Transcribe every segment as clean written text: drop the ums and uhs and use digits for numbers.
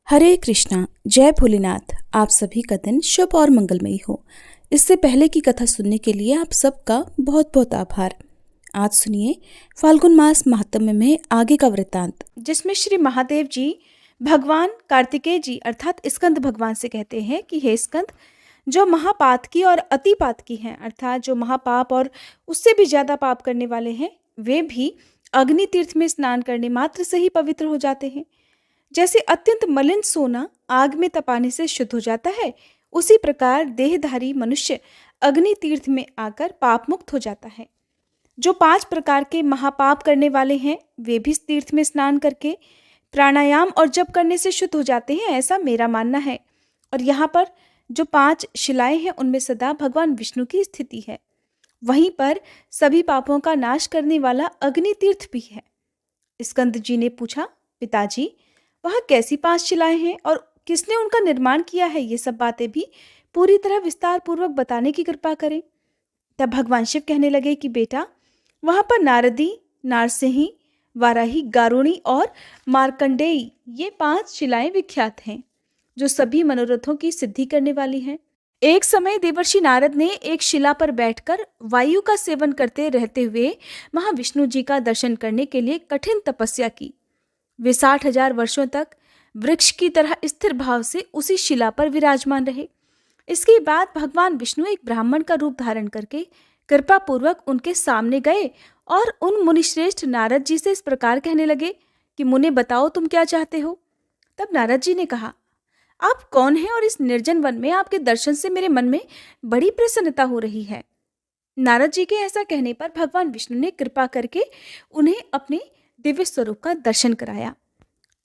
हरे कृष्णा। जय भोलेनाथ। आप सभी का दिन शुभ और मंगलमयी हो। इससे पहले की कथा सुनने के लिए आप सबका बहुत बहुत आभार। आज सुनिए फाल्गुन मास महात्म्य में आगे का वृत्तांत, जिसमें श्री महादेव जी भगवान कार्तिकेय जी अर्थात स्कंद भगवान से कहते हैं कि हे स्कंद, जो महापातकी और अतिपातकी हैं अर्थात जो महापाप और उससे भी ज्यादा पाप करने वाले हैं, वे भी अग्नि तीर्थ में स्नान करने मात्र से ही पवित्र हो जाते हैं। जैसे अत्यंत मलिन सोना आग में तपाने से शुद्ध हो जाता है, उसी प्रकार देहधारी मनुष्य अग्नि तीर्थ में आकर पाप मुक्त हो जाता है। जो 5 प्रकार के महापाप करने वाले हैं, वे भी इस तीर्थ में स्नान करके प्राणायाम और जप करने से शुद्ध हो जाते हैं, ऐसा मेरा मानना है। और यहाँ पर जो 5 शिलाएं हैं, उनमें सदा भगवान विष्णु की स्थिति है। वहीं पर सभी पापों का नाश करने वाला अग्नि तीर्थ भी है। स्कंद जी ने पूछा, पिताजी, वह कैसी 5 शिलाएं हैं और किसने उनका निर्माण किया है? ये सब बातें भी पूरी तरह विस्तार पूर्वक बताने की कृपा करें। तब भगवान शिव कहने लगे कि बेटा, वहां पर नारदी, नारसिंही, वाराही, गारुणी और मार्कंडेयी, ये 5 शिलाएं विख्यात हैं, जो सभी मनोरथों की सिद्धि करने वाली हैं। एक समय देवर्षि नारद ने एक शिला पर बैठकर वायु का सेवन करते रहते हुए महाविष्णु जी का दर्शन करने के लिए कठिन तपस्या की। वे 60,000 वर्षों तक वृक्ष की तरह स्थिर भाव से उसी शिला पर विराजमान रहे। इसके बाद भगवान विष्णु एक ब्राह्मण का रूप धारण करके कृपा पूर्वक उनके सामने गए और उन मुनिश्रेष्ठ नारद जी से इस प्रकार कहने लगे कि मुने, बताओ तुम क्या चाहते हो? तब नारद जी ने कहा, आप कौन हैं और इस निर्जन वन में आपके दर्शन से मेरे मन में बड़ी प्रसन्नता हो रही है। नारद जी के ऐसा कहने पर भगवान विष्णु ने कृपा करके उन्हें अपने दिव्य स्वरूप का दर्शन कराया।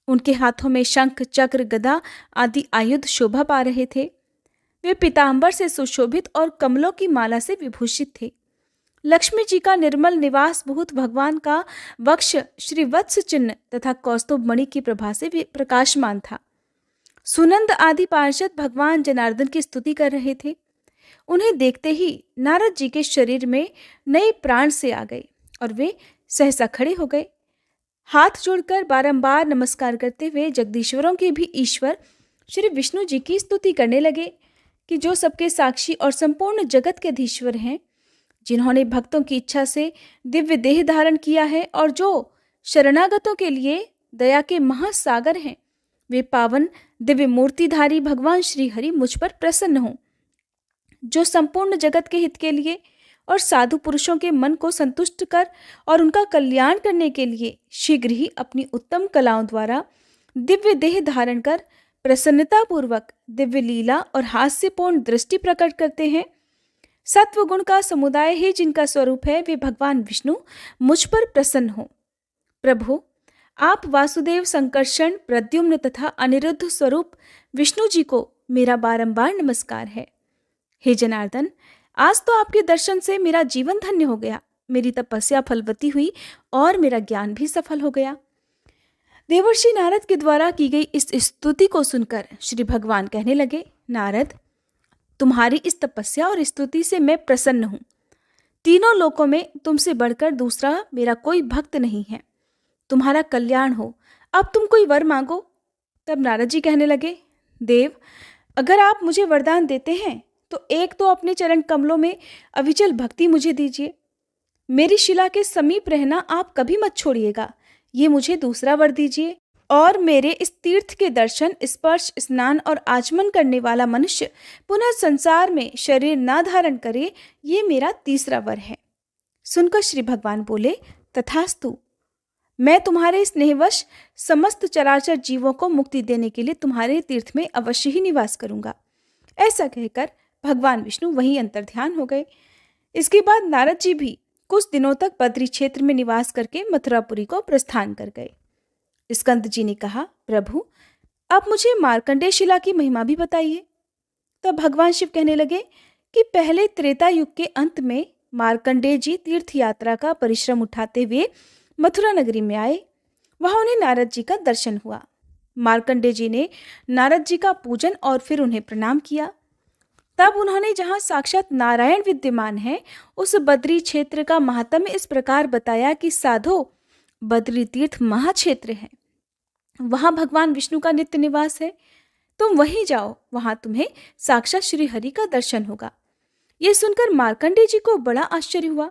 उनके हाथों में शंख, चक्र, गदा आदि आयुध शोभा पा रहे थे। वे पीतांबर से सुशोभित और कमलों की माला से विभूषित थे। लक्ष्मी जी का निर्मल निवास बहुत भगवान का वक्ष श्री वत्स चिन्ह तथा कौस्तुभ मणि की प्रभा से प्रकाशमान था। सुनंद आदि पार्षद भगवान जनार्दन की स्तुति कर रहे थे। उन्हें देखते ही नारद जी के शरीर में नए प्राण से आ गए और वे सहसा खड़े हो गए। हाथ जोड़कर बारंबार नमस्कार करते हुए जगदीश्वरों के भी ईश्वर श्री विष्णु जी की स्तुति करने लगे कि जो सबके साक्षी और संपूर्ण जगत के अधीश्वर हैं, जिन्होंने भक्तों की इच्छा से दिव्य देह धारण किया है और जो शरणागतों के लिए दया के महासागर हैं, वे पावन दिव्य मूर्तिधारी भगवान श्री हरि मुझ पर प्रसन्न हों, जो संपूर्ण जगत के हित के लिए और साधु पुरुषों के मन को संतुष्ट कर और उनका कल्याण करने के लिए शीघ्र ही अपनी उत्तम कलाओं द्वारा दिव्य देह धारण कर प्रसन्नता पूर्वक दिव्य लीला और हास्यपूर्ण दृष्टि प्रकट करते हैं। सत्व गुण का समुदाय ही जिनका स्वरूप है, वे भगवान विष्णु मुझ पर प्रसन्न हो। प्रभु, आप वासुदेव, संकर्षण, प्रद्युम्न तथा अनिरुद्ध स्वरूप विष्णु जी को मेरा बारंबार नमस्कार है। हे जनार्दन, आज तो आपके दर्शन से मेरा जीवन धन्य हो गया, मेरी तपस्या फलवती हुई और मेरा ज्ञान भी सफल हो गया। देवर्षि नारद के द्वारा की गई इस स्तुति को सुनकर श्री भगवान कहने लगे, नारद, तुम्हारी इस तपस्या और स्तुति से मैं प्रसन्न हूँ। तीनों लोकों में तुमसे बढ़कर दूसरा मेरा कोई भक्त नहीं है। तुम्हारा कल्याण हो, अब तुम कोई वर मांगो। तब नारद जी कहने लगे, देव, अगर आप मुझे वरदान देते हैं तो एक तो अपने चरण कमलों में अविचल भक्ति मुझे दीजिए। मेरी शिला के समीप रहना आप कभी मत छोड़िएगा, ये मुझे दूसरा वर दीजिए। और मेरे इस तीर्थ के दर्शन, स्पर्श, स्नान और आचमन करने वाला मनुष्य पुनः संसार में शरीर ना धारण करे, ये मेरा तीसरा वर है। सुनकर श्री भगवान बोले, तथास्तु। मैं तुम्हारे स्नेहवश समस्त चराचर जीवों को मुक्ति देने के लिए तुम्हारे तीर्थ में अवश्य ही निवास करूंगा। ऐसा कहकर भगवान विष्णु वहीं अंतर्ध्यान हो गए। इसके बाद नारद जी भी कुछ दिनों तक बद्री क्षेत्र में निवास करके मथुरापुरी को प्रस्थान कर गए। स्कंद जी ने कहा, प्रभु, आप मुझे मार्कंडेय शिला की महिमा भी बताइए। तब भगवान शिव कहने लगे कि पहले त्रेता युग के अंत में मार्कंडेय जी तीर्थ यात्रा का परिश्रम उठाते हुए मथुरा नगरी में आए। वहां उन्हें नारद जी का दर्शन हुआ। मार्कंडेय जी ने नारद जी का पूजन और फिर उन्हें प्रणाम किया। तब उन्होंने जहां साक्षात नारायण विद्यमान है, उस बद्री क्षेत्र का महात्म्य इस प्रकार बताया कि साधो, बद्री तीर्थ महाक्षेत्र है। वहां भगवान विष्णु का नित्य निवास है। तुम वहीं जाओ, वहां तुम्हें साक्षात श्री हरि का दर्शन होगा। यह सुनकर मार्कंडेय जी को बड़ा आश्चर्य हुआ।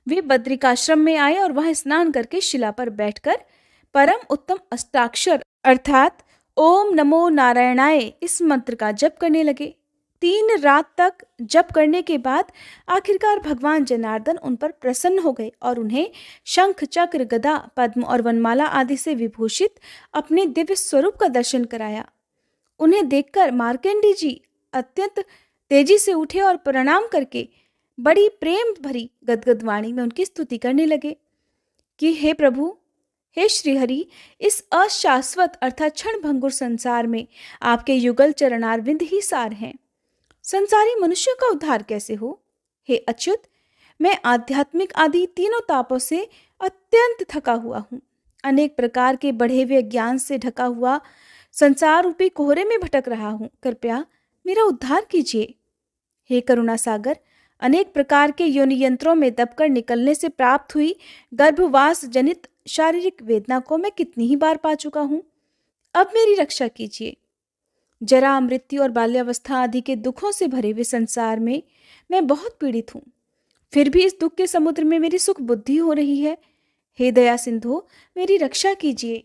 वे बद्रिकाश्रम में आए और वहां स्नान करके शिला पर बैठकर परम उत्तम अष्टाक्षर अर्थात ओम नमो नारायणाय इस मंत्र का जप करने लगे। 3 रात तक जप करने के बाद आखिरकार भगवान जनार्दन उन पर प्रसन्न हो गए और उन्हें शंख, चक्र, गदा, पद्म और वनमाला आदि से विभूषित अपने दिव्य स्वरूप का दर्शन कराया। उन्हें देखकर मार्कंडेय जी अत्यंत तेजी से उठे और प्रणाम करके बड़ी प्रेम भरी गदगद वाणी में उनकी स्तुति करने लगे कि हे प्रभु, हे श्रीहरि, इस अशाश्वत अर्थात क्षण भंगुर संसार में आपके युगल चरणारविंद ही सार हैं। संसारी मनुष्यों का उद्धार कैसे हो? हे अच्युत, मैं आध्यात्मिक आदि तीनों तापों से अत्यंत थका हुआ हूँ। अनेक प्रकार के बढ़े हुए ज्ञान से ढका हुआ संसार रूपी कोहरे में भटक रहा हूँ। कृपया मेरा उद्धार कीजिए। हे करुणा सागर, अनेक प्रकार के योनि यंत्रों में दबकर निकलने से प्राप्त हुई गर्भवास जनित शारीरिक वेदना को मैं कितनी ही बार पा चुका हूँ। अब मेरी रक्षा कीजिए। जरा, मृत्यु और बाल्यावस्था आदि के दुखों से भरे हुए संसार में मैं बहुत पीड़ित हूँ। फिर भी इस दुख के समुद्र में मेरी सुख बुद्धि हो रही है। हे दया सिंधु, मेरी रक्षा कीजिए।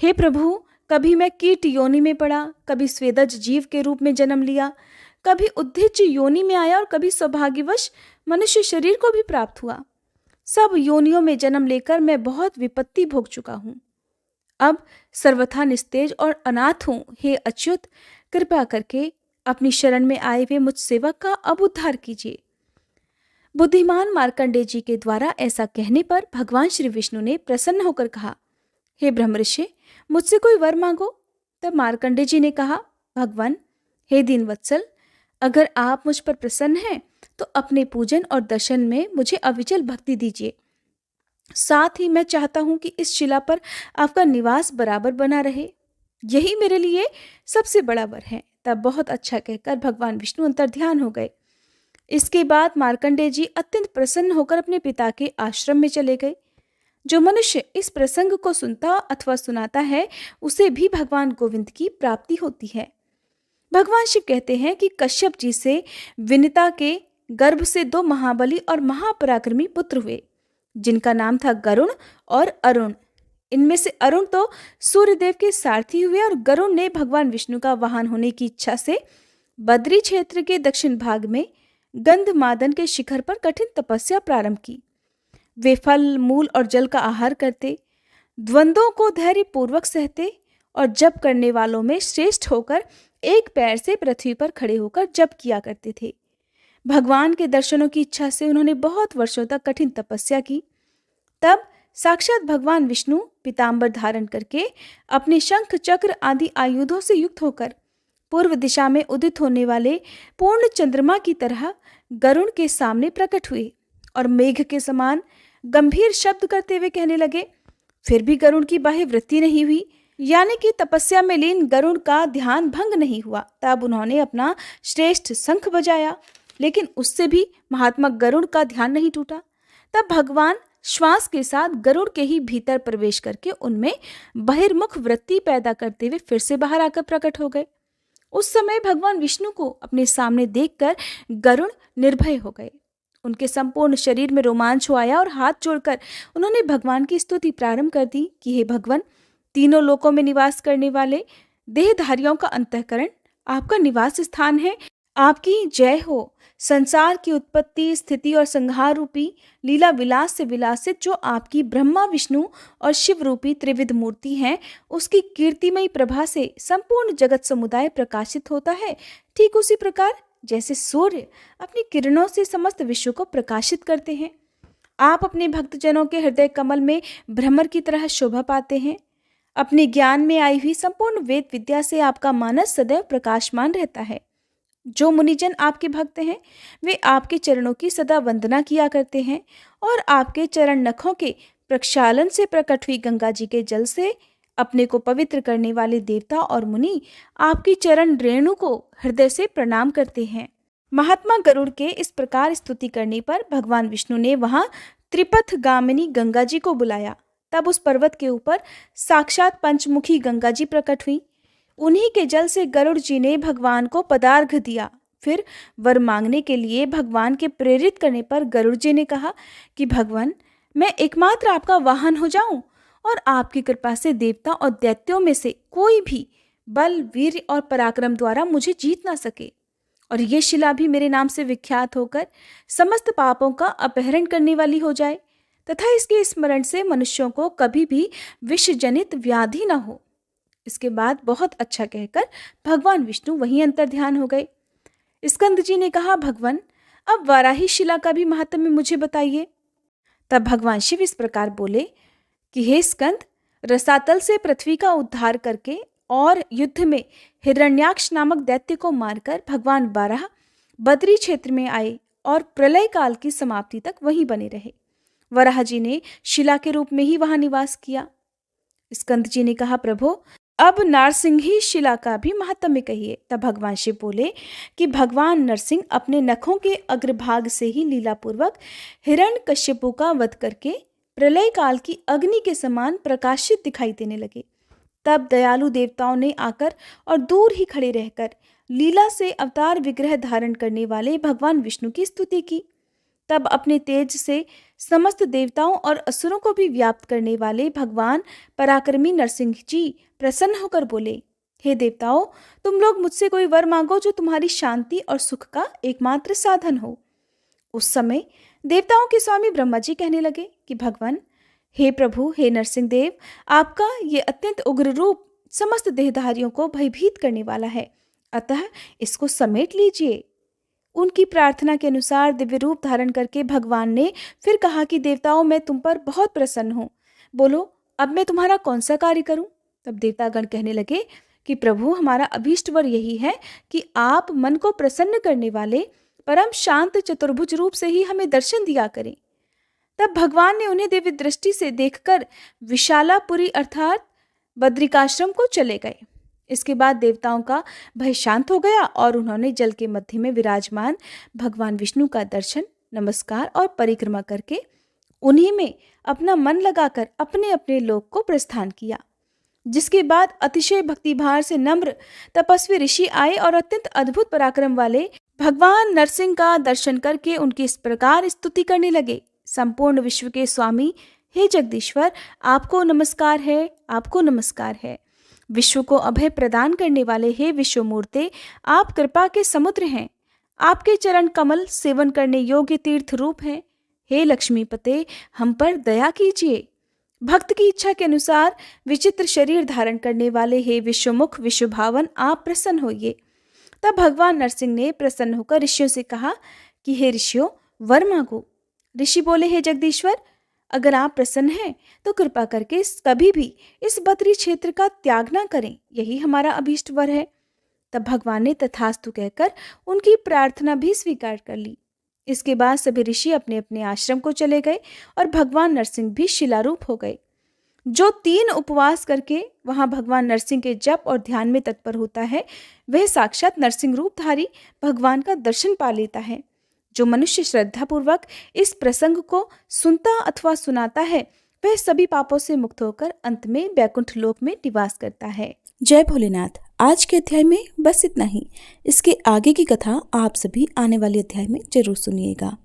हे प्रभु, कभी मैं कीट योनि में पड़ा, कभी स्वेदज जीव के रूप में जन्म लिया, कभी उद्भिज योनि में आया और कभी सौभाग्यवश मनुष्य शरीर को भी प्राप्त हुआ। सब योनियों में जन्म लेकर मैं बहुत विपत्ति भोग चुका हूँ। अब सर्वथा निस्तेज और अनाथ हूँ। हे अच्युत, कृपा करके अपनी शरण में आए हुए मुझ सेवक का अब उद्धार कीजिए। बुद्धिमान मार्कंडेय जी के द्वारा ऐसा कहने पर भगवान श्री विष्णु ने प्रसन्न होकर कहा, हे ब्रह्मर्षि, मुझसे कोई वर मांगो। तब मार्कंडेय जी ने कहा, भगवान, हे दीनवत्सल, अगर आप मुझ पर प्रसन्न हैं तो अपने पूजन और दर्शन में मुझे अविचल भक्ति दीजिए। साथ ही मैं चाहता हूं कि इस शिला पर आपका निवास बराबर बना रहे। यही मेरे लिए सबसे बड़ा वर है। तब बहुत अच्छा कहकर भगवान विष्णु अंतर्ध्यान हो गए। इसके बाद मार्कंडेय जी अत्यंत प्रसन्न होकर अपने पिता के आश्रम में चले गए। जो मनुष्य इस प्रसंग को सुनता अथवा सुनाता है, उसे भी भगवान गोविंद की प्राप्ति होती है। भगवान शिव कहते हैं कि कश्यप जी से विनिता के गर्भ से 2 महाबली और महापराक्रमी पुत्र हुए, जिनका नाम था गरुण और अरुण। इनमें से अरुण तो सूर्यदेव के सारथी हुए और गरुण ने भगवान विष्णु का वाहन होने की इच्छा से बद्री क्षेत्र के दक्षिण भाग में गंधमादन के शिखर पर कठिन तपस्या प्रारंभ की। वे फल, मूल और जल का आहार करते, द्वंद्वों को धैर्य पूर्वक सहते और जप करने वालों में श्रेष्ठ होकर एक पैर से पृथ्वी पर खड़े होकर जप किया करते थे। भगवान के दर्शनों की इच्छा से उन्होंने बहुत वर्षों तक कठिन तपस्या की। तब साक्षात भगवान विष्णु पीतांबर धारण करके अपने शंख, चक्र आदि आयुधों से युक्त होकर पूर्व दिशा में उदित होने वाले पूर्ण चंद्रमा की तरह गरुण के सामने प्रकट हुए और मेघ के समान गंभीर शब्द करते हुए कहने लगे। फिर भी गरुण की बाह्य वृत्ति नहीं हुई, यानी कि तपस्या में लीन गरुण का ध्यान भंग नहीं हुआ। तब उन्होंने अपना श्रेष्ठ शंख बजाया, लेकिन उससे भी महात्मा गरुड़ का ध्यान नहीं टूटा। तब भगवान श्वास के साथ गरुड़ के ही भीतर प्रवेश करके उनमें बहिर्मुख वृत्ति पैदा करते हुए फिर से बाहर आकर प्रकट हो गए। उस समय भगवान विष्णु को अपने सामने देखकर गरुड़ निर्भय हो गए। उनके संपूर्ण शरीर में रोमांच हो आया और हाथ जोड़कर उन्होंने भगवान की स्तुति प्रारंभ कर दी कि हे भगवान, तीनों लोकों में निवास करने वाले देहधारियों का अंतःकरण आपका निवास स्थान है। आपकी जय हो। संसार की उत्पत्ति, स्थिति और संहार रूपी लीला विलास से विलासित जो आपकी ब्रह्मा, विष्णु और शिव रूपी त्रिविध मूर्ति हैं, उसकी कीर्तिमयी प्रभा से संपूर्ण जगत समुदाय प्रकाशित होता है। ठीक उसी प्रकार जैसे सूर्य अपनी किरणों से समस्त विश्व को प्रकाशित करते हैं, आप अपने भक्तजनों के हृदय कमल में भ्रमर की तरह शोभा पाते हैं। अपने ज्ञान में आई हुई संपूर्ण वेद विद्या से आपका मानस सदैव प्रकाशमान रहता है। जो मुनिजन आपके भक्त हैं, वे आपके चरणों की सदा वंदना किया करते हैं और आपके चरण नखों के प्रक्षालन से प्रकट हुई गंगा जी के जल से अपने को पवित्र करने वाले देवता और मुनि आपकी चरण रेणु को हृदय से प्रणाम करते हैं। महात्मा गरुड़ के इस प्रकार स्तुति करने पर भगवान विष्णु ने वहां त्रिपथ गामिनी गंगा जी को बुलाया। तब उस पर्वत के ऊपर साक्षात पंचमुखी गंगा जी प्रकट हुई। उन्हीं के जल से गरुड़ जी ने भगवान को पदार्घ दिया। फिर वर मांगने के लिए भगवान के प्रेरित करने पर गरुड़ जी ने कहा कि भगवान, मैं एकमात्र आपका वाहन हो जाऊं और आपकी कृपा से देवता और दैत्यों में से कोई भी बल, वीर और पराक्रम द्वारा मुझे जीत ना सके, और ये शिला भी मेरे नाम से विख्यात होकर समस्त पापों का अपहरण करने वाली हो जाए तथा इसके स्मरण से मनुष्यों को कभी भी विष जनित व्याधि न हो। इसके बाद बहुत अच्छा कहकर भगवान विष्णु वहीं अंतर्ध्यान हो गए। स्कंद जी ने कहा, भगवान, अब वाराही शिला का भी महात्म्य मुझे बताइए। तब भगवान शिव इस प्रकार बोले कि हे स्कंद, रसातल से पृथ्वी का उद्धार करके और युद्ध में हिरण्याक्ष नामक दैत्य को मारकर भगवान वाराह बद्री क्षेत्र में आए और प्रलय काल की समाप्ति तक वहीं बने रहे। वराह जी ने शिला के रूप में ही वहां निवास किया। स्कंद जी ने कहा, प्रभु, अब नारसिंही शिला का भी महात्म्य कहिए। तब भगवान शिव बोले कि भगवान नरसिंह अपने नखों के अग्रभाग से ही लीलापूर्वक हिरण्यकश्यपु का वध करके प्रलय काल की अग्नि के समान प्रकाशित दिखाई देने लगे। तब दयालु देवताओं ने आकर और दूर ही खड़े रहकर लीला से अवतार विग्रह धारण करने वाले भगवान विष्णु की स्तुति की। तब अपने तेज से समस्त देवताओं और असुरों को भी व्याप्त करने वाले भगवान पराक्रमी नरसिंह जी प्रसन्न होकर बोले, हे देवताओं, तुम लोग मुझसे कोई वर मांगो जो तुम्हारी शांति और सुख का एकमात्र साधन हो। उस समय देवताओं के स्वामी ब्रह्मा जी कहने लगे कि भगवान, हे प्रभु, हे नरसिंह देव, आपका ये अत्यंत उग्र रूप समस्त देहधारियों को भयभीत करने वाला है, अतः इसको समेट लीजिए। उनकी प्रार्थना के अनुसार दिव्य रूप धारण करके भगवान ने फिर कहा कि देवताओं, मैं तुम पर बहुत प्रसन्न हूँ, बोलो अब मैं तुम्हारा कौन सा कार्य करूं। तब देवतागण कहने लगे कि प्रभु, हमारा अभीष्ट वर यही है कि आप मन को प्रसन्न करने वाले परम शांत चतुर्भुज रूप से ही हमें दर्शन दिया करें। तब भगवान ने उन्हें दिव्य दृष्टि से देखकर विशालापुरी अर्थात बद्रिकाश्रम को चले गए। इसके बाद देवताओं का भय शांत हो गया और उन्होंने जल के मध्य में विराजमान भगवान विष्णु का दर्शन, नमस्कार और परिक्रमा करके उन्हीं में अपना मन लगाकर अपने अपने लोक को प्रस्थान किया। जिसके बाद अतिशय भक्तिभार से नम्र तपस्वी ऋषि आए और अत्यंत अद्भुत पराक्रम वाले भगवान नरसिंह का दर्शन करके उनकी इस प्रकार स्तुति करने लगे, संपूर्ण विश्व के स्वामी, हे जगदीश्वर, आपको नमस्कार है, आपको नमस्कार है। विश्व को अभय प्रदान करने वाले हे विश्वमूर्ते, आप कृपा के समुद्र हैं। आपके चरण कमल सेवन करने योग्य तीर्थ रूप हैं। हे लक्ष्मीपते, हम पर दया कीजिए। भक्त की इच्छा के अनुसार विचित्र शरीर धारण करने वाले हे विश्वमुख विश्वभावन, आप प्रसन्न होइए। तब भगवान नरसिंह ने प्रसन्न होकर ऋषियों से कहा कि हे ऋषियों, वर मांगो। ऋषि बोले, हे जगदीश्वर, अगर आप प्रसन्न हैं तो कृपा करके कभी भी इस बद्री क्षेत्र का त्याग ना करें, यही हमारा अभीष्ट वर है। तब भगवान ने तथास्तु कहकर उनकी प्रार्थना भी स्वीकार कर ली। इसके बाद सभी ऋषि अपने अपने आश्रम को चले गए और भगवान नरसिंह भी शिलारूप हो गए। जो 3 उपवास करके वहां भगवान नरसिंह के जप और ध्यान में तत्पर होता है, वह साक्षात नरसिंह रूपधारी भगवान का दर्शन पा लेता है। जो मनुष्य श्रद्धापूर्वक इस प्रसंग को सुनता अथवा सुनाता है, वह सभी पापों से मुक्त होकर अंत में वैकुंठ लोक में निवास करता है। जय भोलेनाथ। आज के अध्याय में बस इतना ही। इसके आगे की कथा आप सभी आने वाले अध्याय में जरूर सुनिएगा।